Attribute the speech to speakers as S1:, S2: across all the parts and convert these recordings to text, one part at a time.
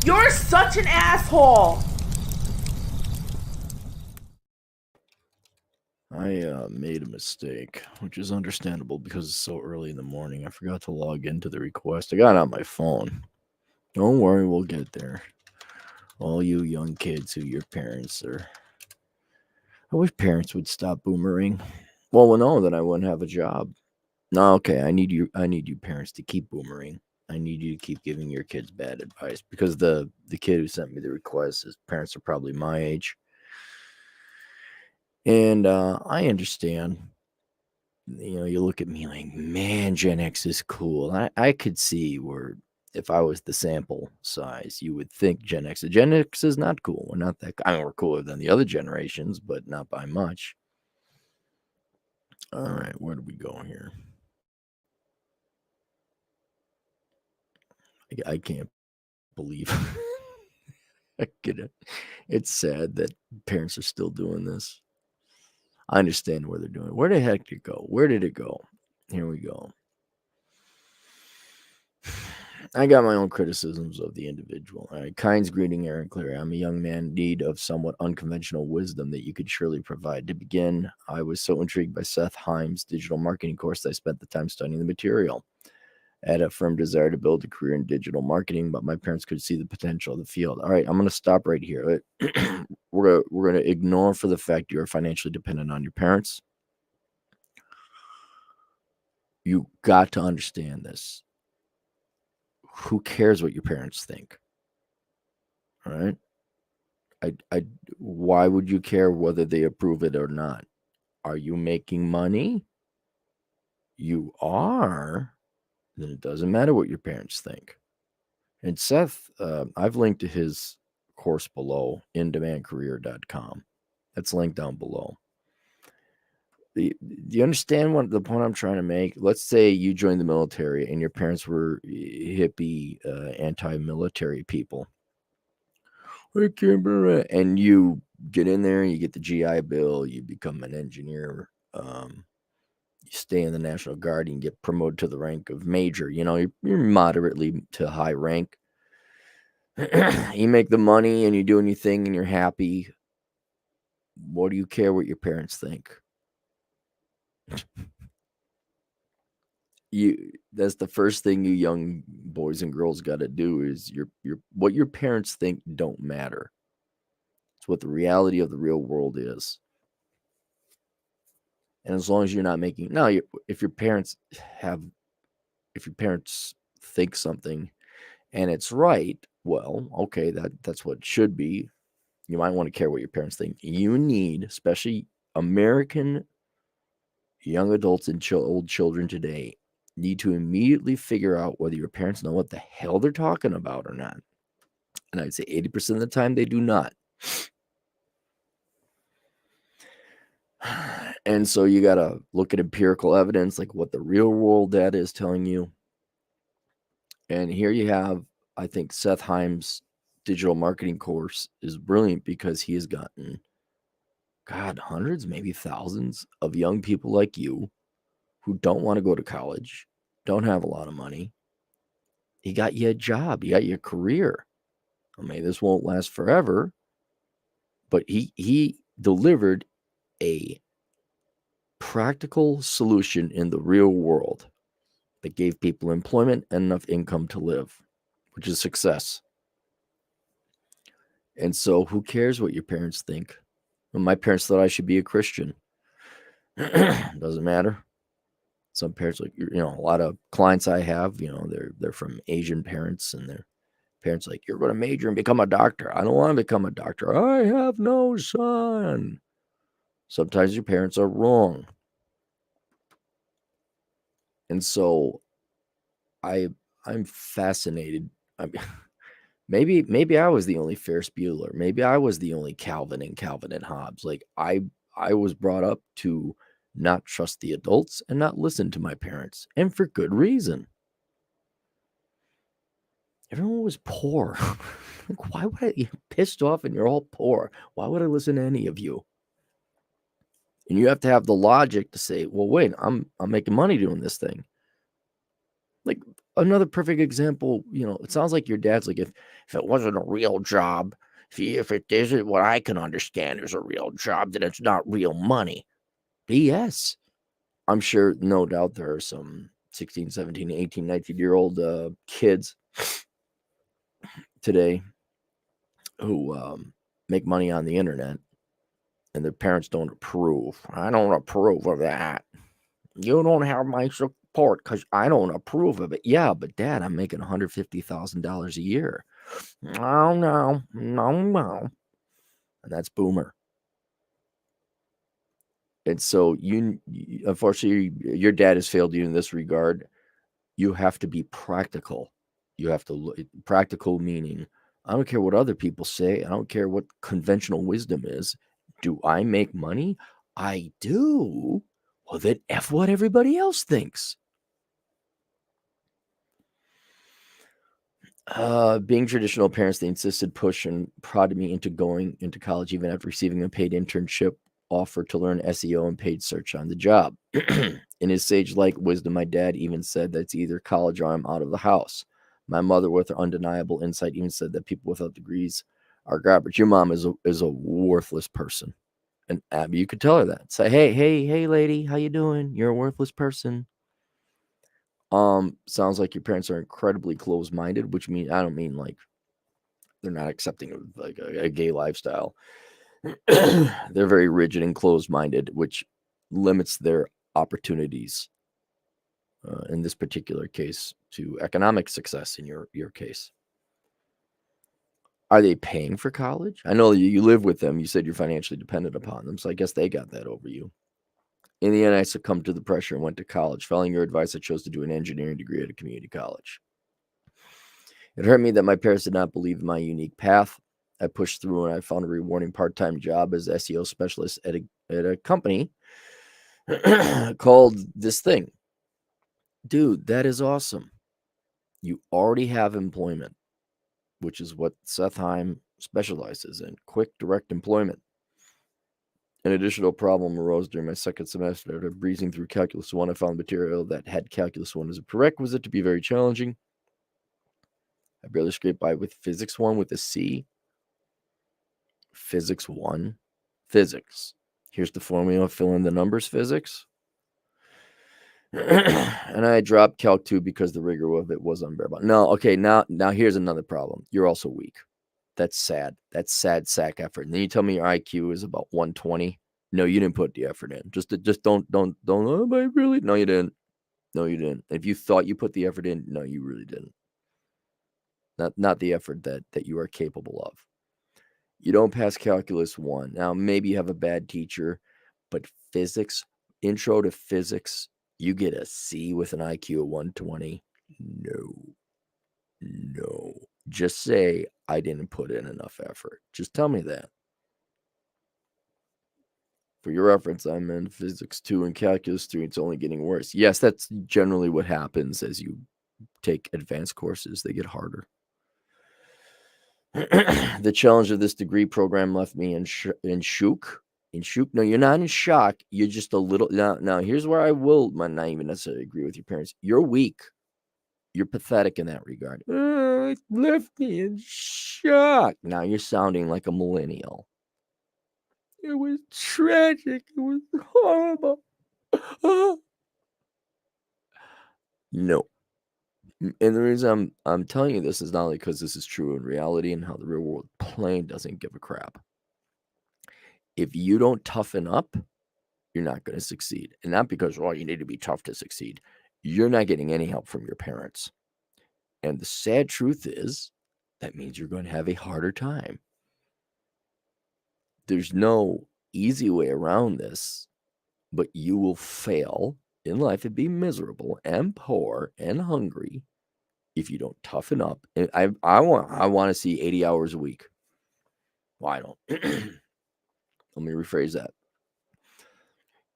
S1: You're such an asshole.
S2: I made a mistake, which is understandable because it's so early in the morning. I forgot to log into the request. I got it on my phone. Don't worry, we'll get there. All you young kids who your parents are... I wish parents would stop boomering. Well, no, then I wouldn't have a job. No, okay, I need you parents to keep boomering. I need you to keep giving your kids bad advice because the kid who sent me the request, his parents are probably my age. And I understand. You look at me like, man, Gen X is cool. I could see where if I was the sample size, you would think Gen X. Gen X is not cool. We're not that. I mean, we're cooler than the other generations, but not by much. All right, where do we go here? I can't believe I get it. It's sad that parents are still doing this. I understand where they're doing it. Where the heck did it go? Where did it go? Here we go. I got my own criticisms of the individual. All right. Kind's greeting, Aaron Cleary. I'm a young man in need of somewhat unconventional wisdom that you could surely provide. To begin, I was so intrigued by Seth Himes' digital marketing course that I spent the time studying the material. I had a firm desire to build a career in digital marketing, but my parents could see the potential of the field. All right, I'm going to stop right here. We're going to ignore for the fact you're financially dependent on your parents. You got to understand this. Who cares what your parents think? All right. Why would you care whether they approve it or not? Are you making money? You are. Then it doesn't matter what your parents think. And Seth, I've linked to his course below, indemandcareer.com. That's linked down below. Do you understand the point I'm trying to make? Let's say you joined the military and your parents were hippie, anti-military people. And you get in there and you get the GI Bill, you become an engineer, you stay in the National Guard and get promoted to the rank of major. You're moderately to high rank. You make the money and you do anything and you're happy. What do you care what your parents think? That's the first thing you young boys and girls got to do is what your parents think don't matter. It's what the reality of the real world is. And as long as you're not making if your parents think something and it's right, well, okay, that's what it should be. You might want to care what your parents think. You need, especially American young adults and old children today, need to immediately figure out whether your parents know what the hell they're talking about or not. And I'd say 80% of the time they do not. And so you got to look at empirical evidence, like what the real world data is telling you. And here you have, I think Seth Himes' digital marketing course is brilliant because he has gotten, hundreds, maybe thousands of young people like you who don't want to go to college, don't have a lot of money. He got you a job. He got you a career. I mean, this won't last forever, but he delivered a practical solution in the real world that gave people employment and enough income to live, which is success. And so who cares what your parents think? Well, my parents thought I should be a Christian. Doesn't matter. Some parents, like, a lot of clients I have, they're from Asian parents, and their parents like, you're going to major and become a doctor. I don't want to become a doctor. I have no son. Sometimes your parents are wrong. And so I'm fascinated. Maybe I was the only Ferris Bueller. Maybe I was the only Calvin and Hobbes. Like I was brought up to not trust the adults and not listen to my parents, and for good reason. Everyone was poor. Like, why would you're pissed off and you're all poor? Why would I listen to any of you? And you have to have the logic to say, well, wait, I'm making money doing this thing. Like another perfect example, it sounds like your dad's like, if it wasn't a real job, if it isn't what I can understand is a real job, then it's not real money. BS. I'm sure, no doubt, there are some 16, 17, 18, 19-year-old kids today who make money on the internet and their parents don't approve. I don't approve of that. You don't have my support because I don't approve of it. Yeah, but Dad, I'm making $150,000 a year. No, no, no, no. And that's boomer. And so unfortunately, your dad has failed you in this regard. You have to be practical. You have to look practical, meaning I don't care what other people say. I don't care what conventional wisdom is. Do I make money? I do. Well, then F what everybody else thinks. Being traditional parents, they insisted, push, and prodded me into going into college, even after receiving a paid internship offer to learn SEO and paid search on the job. In his sage-like wisdom, my dad even said that it's either college or I'm out of the house. My mother, with her undeniable insight, even said that people without degrees are garbage. Your mom is a worthless person, and Abby, you could tell her that. Say, hey, lady, how you doing? You're a worthless person. Sounds like your parents are incredibly closed-minded, which means I don't mean like they're not accepting of like a gay lifestyle. They're very rigid and closed-minded, which limits their opportunities. In this particular case, to economic success. In your case, are they paying for college? I know you live with them. You said you're financially dependent upon them, so I guess they got that over you. In the end, I succumbed to the pressure and went to college. Following your advice, I chose to do an engineering degree at a community college. It hurt me that my parents did not believe in my unique path. I pushed through and I found a rewarding part-time job as SEO specialist at a company called This Thing. Dude, that is awesome. You already have employment, which is what Seth Heim specializes in, quick, direct employment. An additional problem arose during my second semester. After breezing through Calculus 1, I found material that had Calculus 1 as a prerequisite to be very challenging. I barely scraped by with Physics 1 with a C. Physics 1? Physics. Here's the formula, fill in the numbers, physics. And I dropped Calc 2 because the rigor of it was unbearable. No, okay, now here's another problem. You're also weak. That's sad. That's sad sack effort. And then you tell me your IQ is about 120. No, you didn't put the effort in. Just don't. Oh, I really? No, you didn't. No, you didn't. If you thought you put the effort in, no, you really didn't. Not the effort that you are capable of. You don't pass Calculus 1. Now, maybe you have a bad teacher, but physics, intro to physics, you get a C with an IQ of 120. No. Just say, I didn't put in enough effort. Just tell me that. For your reference, I'm in Physics 2 and Calculus 3. It's only getting worse. Yes, that's generally what happens as you take advanced courses. They get harder. The challenge of this degree program left me in shock. In shock? No, you're not in shock. You're just a little... Now, here's where I will not even necessarily agree with your parents. You're weak. You're pathetic in that regard. It left me in shock. Now you're sounding like a millennial. It was tragic. It was horrible. No. And the reason I'm telling you this is not only because this is true in reality and how the real world plain doesn't give a crap. If you don't toughen up, you're not going to succeed. And not because, you need to be tough to succeed. You're not getting any help from your parents. And the sad truth is, that means you're going to have a harder time. There's no easy way around this, but you will fail in life and be miserable and poor and hungry if you don't toughen up. And I want to see 80 hours a week. Well, I don't. Let me rephrase that.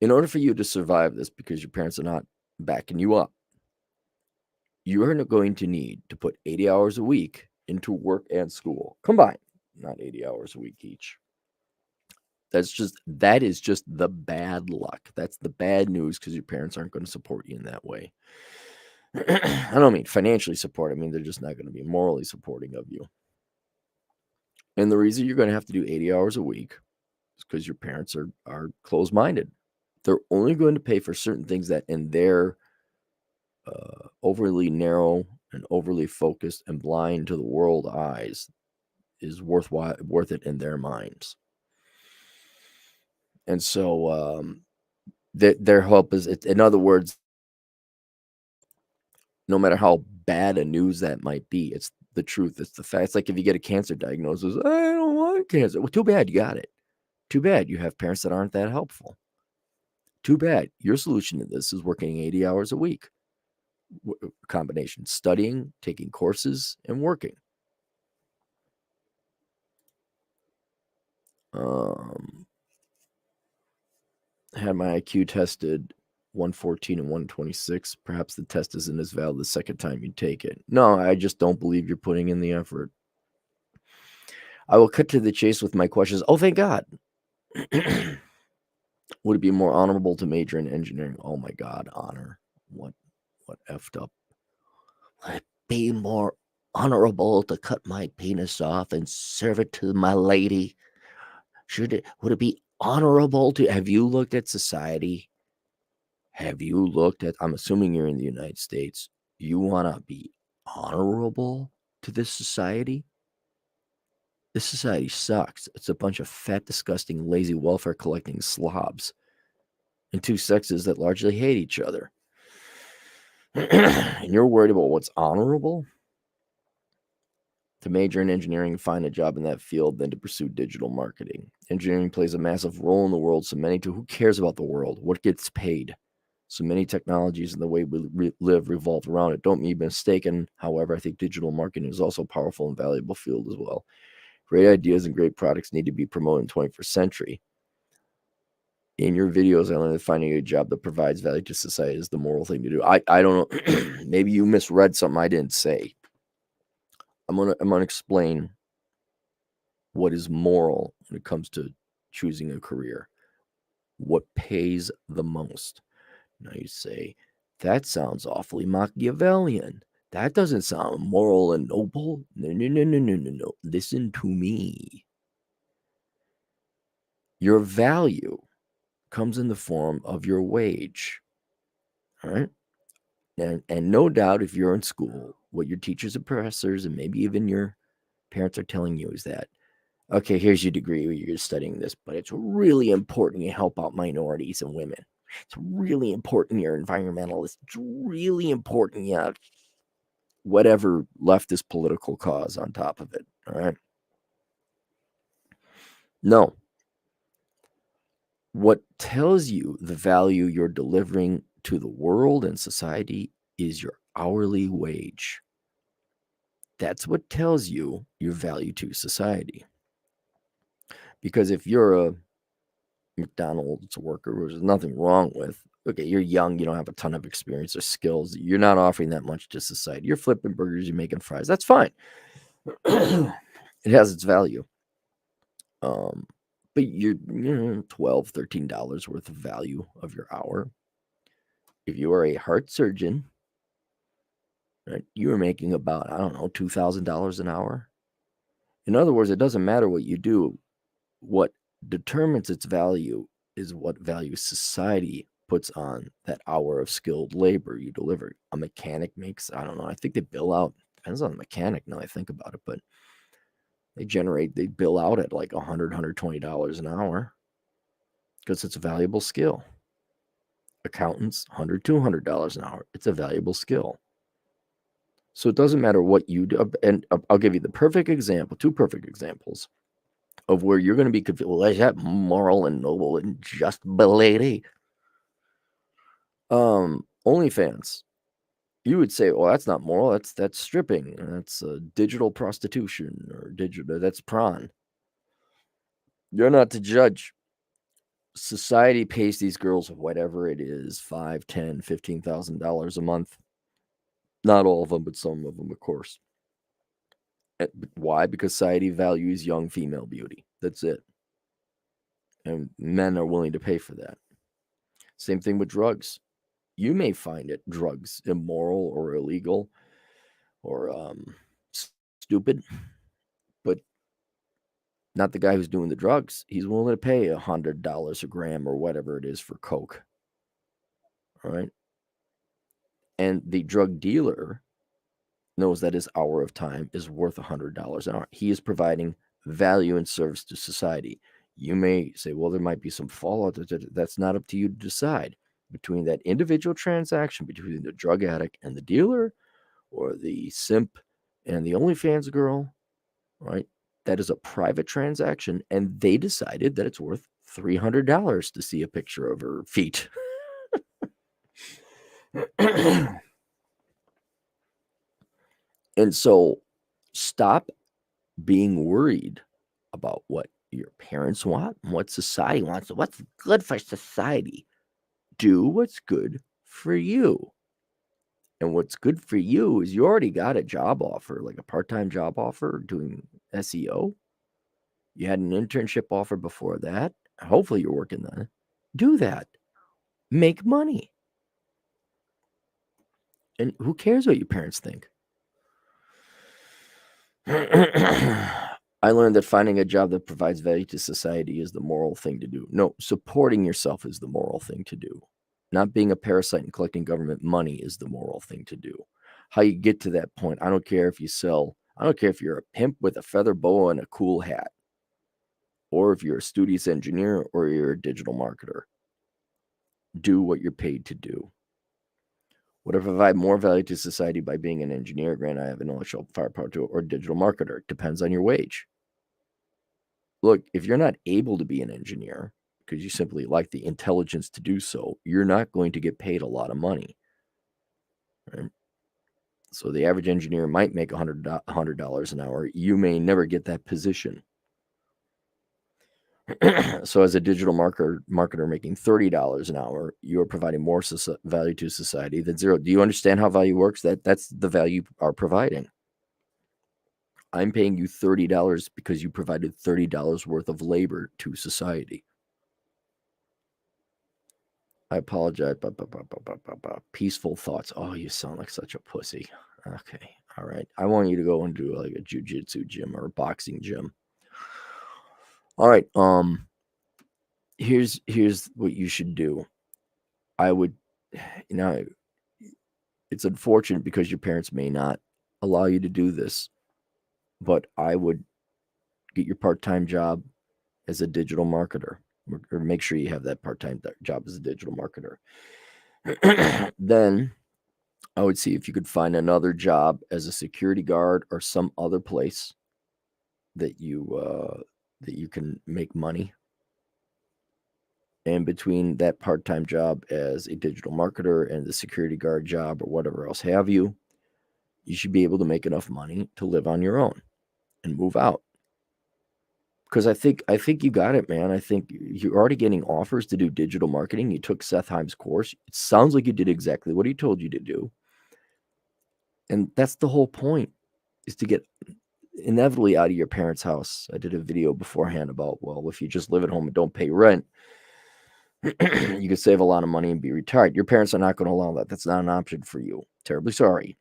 S2: In order for you to survive this, because your parents are not backing you up, you are going to need to put 80 hours a week into work and school combined, not 80 hours a week each. That is just the bad luck. That's the bad news because your parents aren't going to support you in that way. I don't mean financially support. I mean, they're just not going to be morally supporting of you. And the reason you're going to have to do 80 hours a week is because your parents are closed-minded. They're only going to pay for certain things that in their overly narrow and overly focused and blind to the world eyes is worth it in their minds. And so their help is, in other words, no matter how bad a news that might be, it's the truth. It's the fact. It's like if you get a cancer diagnosis, I don't want cancer. Well, too bad you got it. Too bad you have parents that aren't that helpful. Too bad. Your solution to this is working 80 hours a week. Combination: studying, taking courses, and working. Had my IQ tested 114 and 126. Perhaps the test isn't as valid the second time you take it. No, I just don't believe you're putting in the effort. I will cut to the chase with my questions. Oh, thank God. Would it be more honorable to major in engineering? Oh my God, honor. What effed up? Would it be more honorable to cut my penis off and serve it to my lady? Would it be honorable to, have you looked at society? Have you looked at, I'm assuming you're in the United States, you want to be honorable to this society? This society sucks. It's a bunch of fat, disgusting, lazy, welfare collecting slobs and two sexes that largely hate each other. And you're worried about what's honorable? To major in engineering, find a job in that field, than to pursue digital marketing. Engineering plays a massive role in the world, so many who cares about the world? What gets paid? So many technologies and the way we live revolve around it. Don't be mistaken. However, I think digital marketing is also a powerful and valuable field as well. Great ideas and great products need to be promoted in the 21st century. In your videos, I learned that finding a job that provides value to society is the moral thing to do. I don't know. Maybe you misread something I didn't say. I'm gonna explain what is moral when it comes to choosing a career. What pays the most? Now you say, that sounds awfully Machiavellian. That doesn't sound moral and noble. No. Listen to me. Your value comes in the form of your wage. All right? And no doubt, if you're in school, what your teachers and professors and maybe even your parents are telling you is that, okay, here's your degree, you're studying this, but it's really important you help out minorities and women. It's really important you're environmentalist. It's really important you have whatever leftist political cause on top of it. All right. No. What tells you the value you're delivering to the world and society is your hourly wage. That's what tells you your value to society. Because if you're a McDonald's worker, which there's nothing wrong with, okay, you're young, you don't have a ton of experience or skills, you're not offering that much to society. You're flipping burgers, you're making fries. That's fine. It has its value. But you're $12, $13 worth of value of your hour. If you are a heart surgeon, right, you are making about, I don't know, $2,000 an hour. In other words, it doesn't matter what you do. What determines its value is what value society puts on that hour of skilled labor you deliver. A mechanic makes, I don't know, I think they bill out, depends on the mechanic now I think about it, but they bill out at like $100, $120 an hour because it's a valuable skill. Accountants, $100, $200 an hour. It's a valuable skill. So it doesn't matter what you do. And I'll give you the perfect example, two perfect examples of where you're going to be confused. Well, is that moral and noble and just lady? OnlyFans. You would say, well, that's not moral. That's stripping. That's digital prostitution or digital. That's prawn. You're not to judge. Society pays these girls whatever it is, $5,000, $10,000, $15,000 a month. Not all of them, but some of them, of course. Why? Because society values young female beauty. That's it. And men are willing to pay for that. Same thing with drugs. You may find it drugs immoral or illegal or stupid, but not the guy who's doing the drugs. He's willing to pay $100 a gram or whatever it is for coke. All right. And the drug dealer knows that his hour of time is worth $100 an hour. He is providing value and service to society. You may say, well, there might be some fallout. That's not up to you to decide. Between that individual transaction between the drug addict and the dealer, or the simp and the OnlyFans girl, right? That is a private transaction, and they decided that it's worth $300 to see a picture of her feet. And so stop being worried about what your parents want and what society wants. What's good for society? Do what's good for you. And what's good for you is you already got a job offer, like a part-time job offer doing SEO. You had an internship offer before that. Hopefully you're working then. Do that. Make money. And who cares what your parents think? I learned that finding a job that provides value to society is the moral thing to do. No, supporting yourself is the moral thing to do. Not being a parasite and collecting government money is the moral thing to do. How you get to that point, I don't care if you're a pimp with a feather boa and a cool hat, or if you're a studious engineer or you're a digital marketer. Do what you're paid to do. Would I provide more value to society by being an engineer? Granted, I have intellectual firepower to it, or digital marketer. Depends on your wage. Look, if you're not able to be an engineer because you simply lack the intelligence to do so, you're not going to get paid a lot of money. Right? So the average engineer might make $100 an hour. You may never get that position. So as a digital marketer making $30 an hour, you are providing more value to society than zero. Do you understand how value works? That's the value you are providing. I'm paying you $30 because you provided $30 worth of labor to society. I apologize. Peaceful thoughts. Oh, you sound like such a pussy. Okay. All right. I want you to go and do like a jiu-jitsu gym or a boxing gym. All right. Here's what you should do. I would, it's unfortunate because your parents may not allow you to do this, but I would get your part-time job as a digital marketer, or make sure you have that part-time job as a digital marketer. Then I would see if you could find another job as a security guard or some other place that you can make money. And between that part-time job as a digital marketer and the security guard job or whatever else have you, you should be able to make enough money to live on your own and move out. Because I think you got it, man. I think you're already getting offers to do digital marketing. You took Seth Heim's course. It sounds like you did exactly what he told you to do. And that's the whole point, is to get inevitably out of your parents' house. I did a video beforehand about, well, if you just live at home and don't pay rent, you could save a lot of money and be retired. Your parents are not going to allow that. That's not an option for you. Terribly sorry.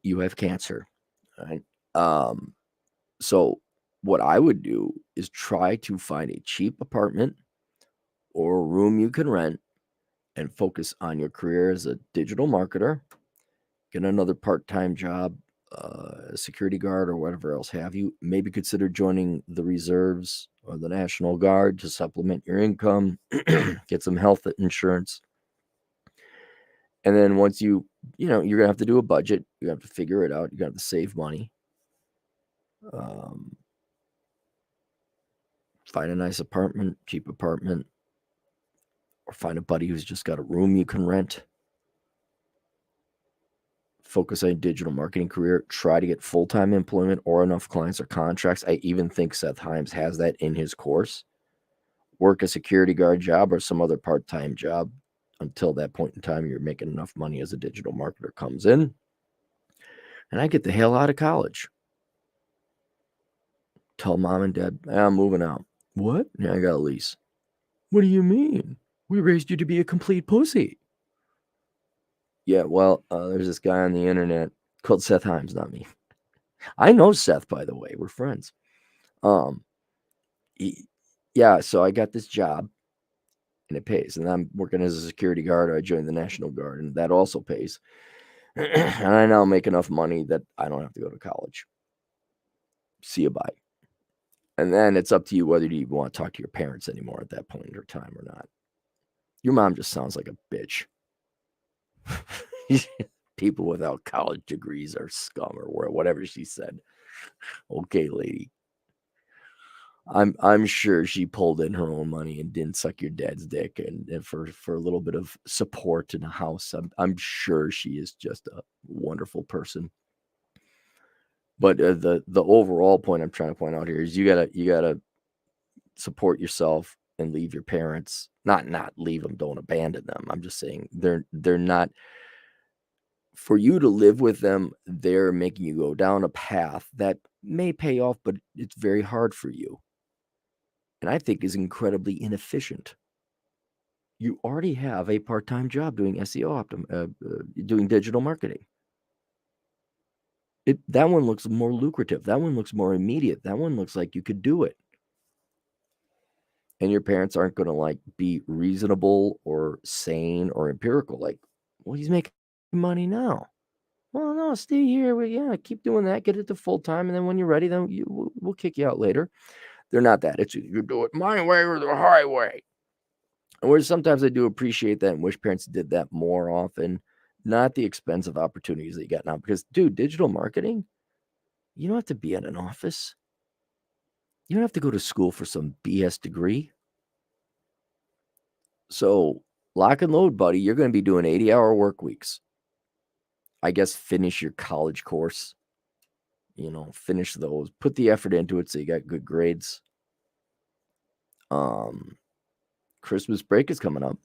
S2: You have cancer. All right. So what I would do is try to find a cheap apartment or a room you can rent and focus on your career as a digital marketer. Get another part-time job, security guard or whatever else have you. Maybe consider joining the reserves or the National Guard to supplement your income. Get some health insurance. And then once you're going to have to do a budget. You have to figure it out. You got to save money. Find a nice apartment, cheap apartment, or find a buddy who's just got a room you can rent. Focus on a digital marketing career. Try to get full-time employment or enough clients or contracts. I even think Seth Himes has that in his course. Work a security guard job or some other part-time job until that point in time you're making enough money as a digital marketer comes in. And I get the hell out of college. Tell mom and dad, I'm moving out. What? Yeah, I got a lease. What do you mean? We raised you to be a complete pussy. Yeah, well, there's this guy on the internet called Seth Himes, not me. I know Seth, by the way. We're friends. Um, yeah, so I got this job and it pays. And I'm working as a security guard. I joined the National Guard and that also pays. And I now make enough money that I don't have to go to college. See you, bye. And then it's up to you whether you want to talk to your parents anymore at that point in time or not. Your mom just sounds like a bitch. People without college degrees are scum or whatever she said. Okay, lady. I'm sure she pulled in her own money and didn't suck your dad's dick and for a little bit of support in the house. I'm sure she is just a wonderful person. But the overall point I'm trying to point out here is you gotta support yourself and leave your parents. Not leave them, don't abandon them. I'm just saying they're not for you to live with them. They're making you go down a path that may pay off, but it's very hard for you. And I think is incredibly inefficient. You already have a part-time job doing SEO doing digital marketing. That one looks more lucrative. That one looks more immediate. That one looks like you could do it. And your parents aren't going to like be reasonable or sane or empirical. Like, well, he's making money now. Well, no, stay here. Well, yeah, keep doing that. Get it to full time, and then when you're ready, then we'll kick you out later. They're not that. It's you do it my way or the highway. And where sometimes I do appreciate that and wish parents did that more often, not at the expense of opportunities that you got now. Because, dude, digital marketing, you don't have to be at an office. You don't have to go to school for some BS degree. So, lock and load, buddy. You're going to be doing 80-hour work weeks. I guess finish your college course. Finish those. Put the effort into it so you got good grades. Christmas break is coming up.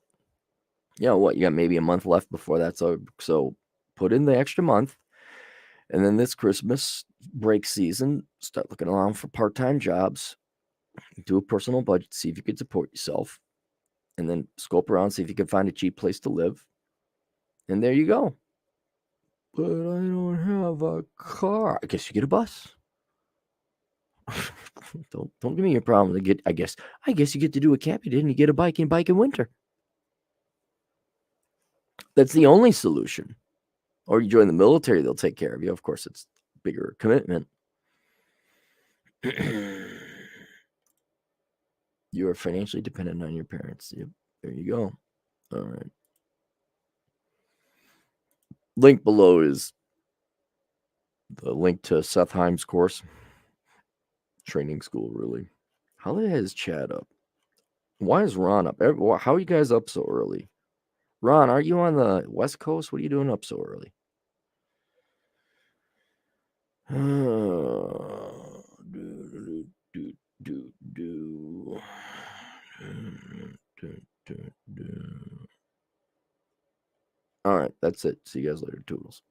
S2: What? You got maybe a month left before that. So put in the extra month. And then this Christmas break season, start looking around for part-time jobs. Do a personal budget, see if you can support yourself. And then scope around, see if you can find a cheap place to live. And there you go. But I don't have a car. I guess you get a bus. don't give me your problem. I guess you get to do a camp you did and you get a bike in winter. That's the only solution. Or you join the military, they'll take care of you. Of course, it's a bigger commitment. You are financially dependent on your parents. Yep, there you go. All right. Link below is the link to Seth Himes' course. Training school, really. How the heck is Chad up? Why is Ron up? How are you guys up so early? Ron, are you on the West Coast? What are you doing up so early? All right, that's it. See you guys later. Toodles.